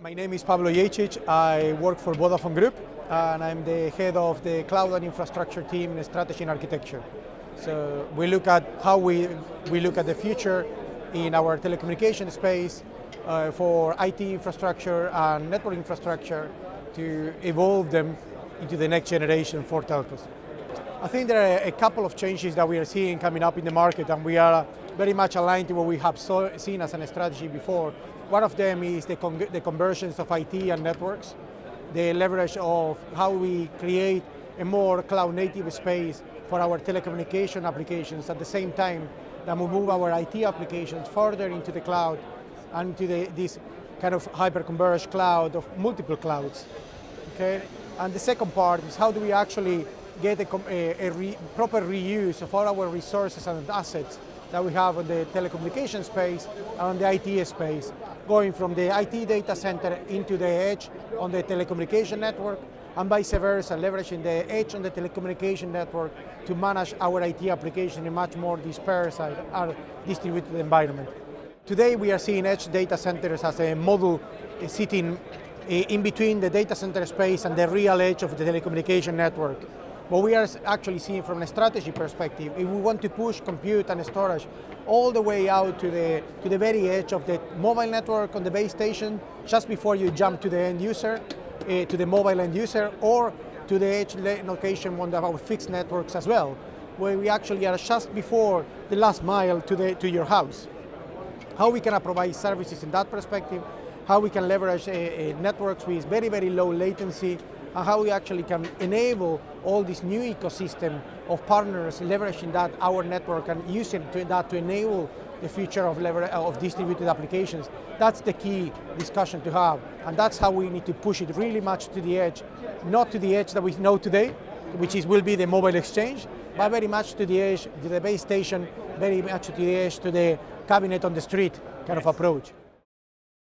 My name is Pablo Jejcic. I work for Vodafone Group and I'm the head of the cloud and infrastructure team in strategy and architecture. So we look at how we look at the future in our telecommunication space for IT infrastructure and network infrastructure to evolve them into the next generation for telcos. I think there are a couple of changes that we are seeing coming up in the market, and we are very much aligned to what we have seen as a strategy before. One of them is the conversions of IT and networks, the leverage of how we create a more cloud-native space for our telecommunication applications at the same time that we move our IT applications further into the cloud and into this kind of hyper-converged cloud of multiple clouds. Okay? And the second part is how do we actually get a proper reuse of all our resources and assets that we have on the telecommunication space and on the IT space, going from the IT data center into the edge on the telecommunication network, and vice versa, leveraging the edge on the telecommunication network to manage our IT application in a much more dispersed and distributed environment. Today we are seeing edge data centers as a model sitting in between the data center space and the real edge of the telecommunication network. What we are actually seeing from a strategy perspective, if we want to push compute and storage all the way out to the very edge of the mobile network on the base station, just before you jump to the end user, to the mobile end user, or to the edge location on our fixed networks as well, where we actually are just before the last mile to your house. How we can provide services in that perspective, how we can leverage networks with very, very low latency, and how we actually can enable all this new ecosystem of partners leveraging that, our network, and using that to enable the future of distributed applications. That's the key discussion to have, and that's how we need to push it really much to the edge, not to the edge that we know today, which will be the mobile exchange, but very much to the edge, to the base station, very much to the edge, to the cabinet on the street kind of approach.